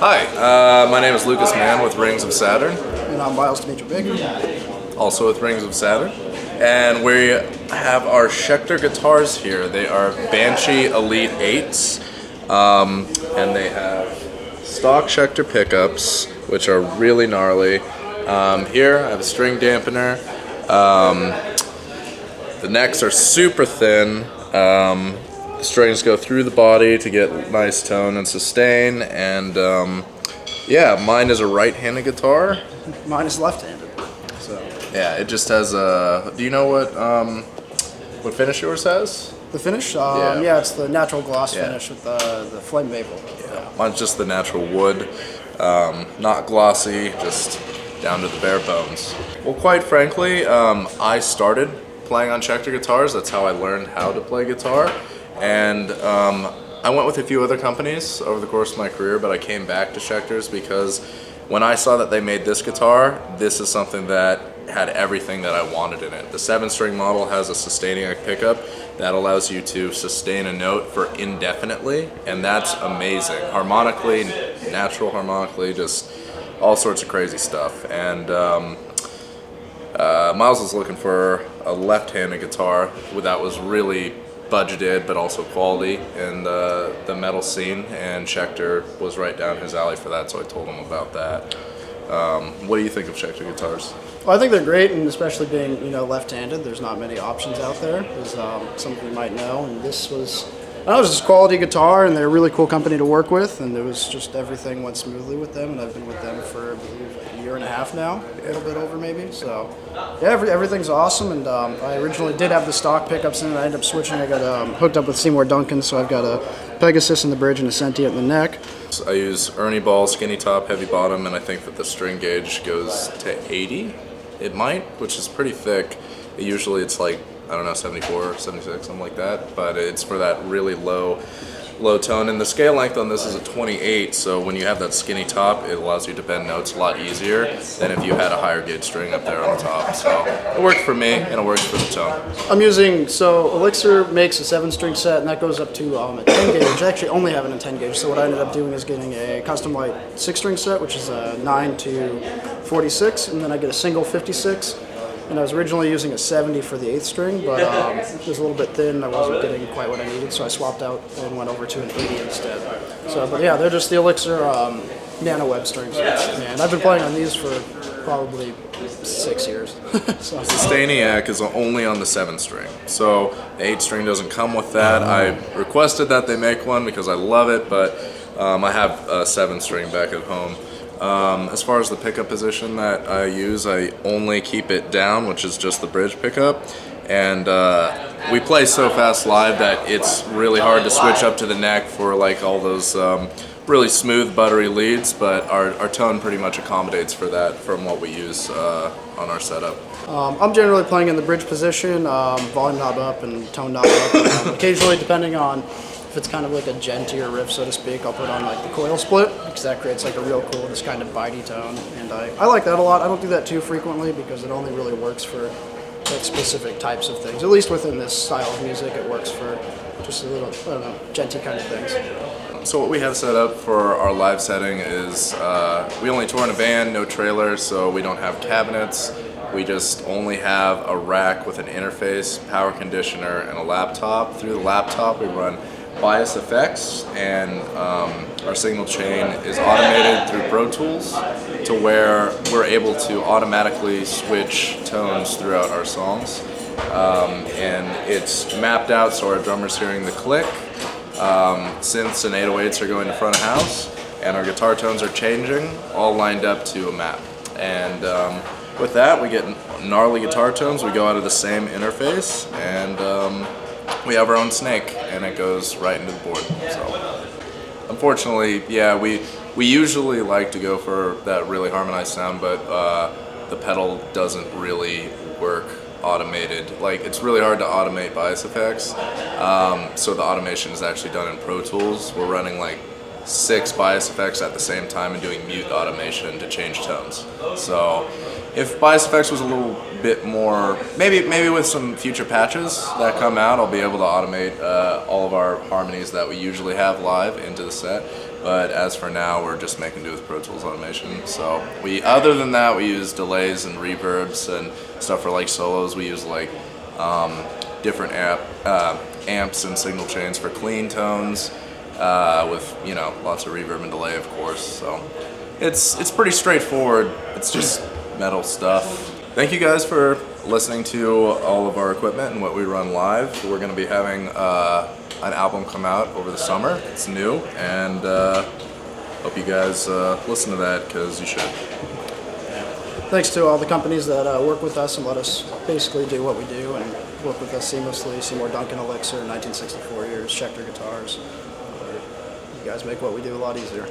Hi, my name is Lucas Mann with Rings of Saturn. And I'm Miles Baker. Also with Rings of Saturn. And we have our Schecter guitars here. They are Banshee Elite 8s. And they have stock Schecter pickups, which are really gnarly. Here I have a string dampener. The necks are super thin. The strings go through the body to get nice tone and sustain, and yeah, mine is a right-handed guitar. Mine is left-handed. So yeah, it just has a. Do you know what finish yours has? the finish, yeah, it's the natural gloss finish with the flame maple. Yeah, mine's just the natural wood, not glossy, just down to the bare bones. Well, quite frankly, I started playing on Schecter guitars. That's how I learned how to play guitar. And I went with a few other companies over the course of my career, but I came back to Schecter's because when I saw that they made this guitar, this is something that had everything that I wanted in it. The 7-string model has a sustaining pickup that allows you to sustain a note for indefinitely, and that's amazing. Harmonically, natural harmonically, just all sorts of crazy stuff. And Miles was looking for a left-handed guitar that was really budgeted but also quality in the metal scene, and Schecter was right down his alley for that, so I told him about that. What do you think of Schecter guitars? Well, I think they're great, and especially being left-handed, there's not many options out there, as some of you might know. And this was just a quality guitar, and they're a really cool company to work with, and it was just everything went smoothly with them, and I've been with them for I believe a year and a half now, a little bit over maybe. So yeah, everything's awesome, and I originally did have the stock pickups in it. I ended up switching. I got hooked up with Seymour Duncan, so I've got a Pegasus in the bridge and a Sentient in the neck. I use Ernie ball, skinny top, heavy bottom, and I think that the string gauge goes to 80. It might, which is pretty thick. Usually it's like, I don't know, 74, 76, something like that, but it's for that really low tone. And the scale length on this is a 28, so when you have that skinny top, it allows you to bend notes a lot easier than if you had a higher gauge string up there on the top. So it worked for me, and it works for the tone. I'm using, so Elixir makes a 7-string set, and that goes up to a 10 gauge. I actually only have it in 10 gauge, so what I ended up doing is getting a custom light 6-string set, which is a 9 to 46, and then I get a single 56. And I was originally using a 70 for the 8th string, but it was a little bit thin. I wasn't getting quite what I needed, so I swapped out and went over to an 80 instead. So, but yeah, they're just the Elixir nano web strings, and I've been playing on these for probably 6 years. So. Sustainiac is only on the 7-string, so the 8-string doesn't come with that. I requested that they make one because I love it, but I have a 7-string back at home. As far as the pickup position that I use, I only keep it down, which is just the bridge pickup, and we play so fast live that it's really hard to switch up to the neck for like all those really smooth buttery leads, but our tone pretty much accommodates for that from what we use on our setup. I'm generally playing in the bridge position, volume knob up and tone knob up. Occasionally, depending on if it's kind of like a gentier riff, so to speak, I'll put on like the coil split, because that creates like a real cool, just kind of bitey tone, and I like that a lot. I don't do that too frequently because it only really works for like specific types of things. At least within this style of music, it works for just a little, I don't know, genty kind of things. So what we have set up for our live setting is we only tour in a van, no trailer, so we don't have cabinets. We just only have a rack with an interface, power conditioner, and a laptop. Through the laptop, we run bias effects, and our signal chain is automated through Pro Tools to where we're able to automatically switch tones throughout our songs. And it's mapped out so our drummer's hearing the click, synths and 808s are going to front of house, and our guitar tones are changing, all lined up to a map. And with that, we get gnarly guitar tones. We go out of the same interface, and we have our own snake, and it goes right into the board. So, unfortunately, yeah, we usually like to go for that really harmonized sound, but the pedal doesn't really work automated. Like, it's really hard to automate bias effects, so the automation is actually done in Pro Tools. We're running like 6 bias effects at the same time and doing mute automation to change tones. So if bias effects was a little bit more, maybe with some future patches that come out, I'll be able to automate all of our harmonies that we usually have live into the set. But as for now, we're just making do with Pro Tools Automation. So other than that, we use delays and reverbs and stuff for like solos. We use like different amps and signal chains for clean tones, with lots of reverb and delay, of course. So it's pretty straightforward. It's just metal stuff. Thank you guys for listening to all of our equipment and what we run live. We're going to be having an album come out over the summer. It's new, and hope you guys listen to that, because you should. Thanks to all the companies that work with us and let us basically do what we do and work with us seamlessly. Seymour Duncan, Elixir, 1964 years, Schecter guitars. You guys make what we do a lot easier.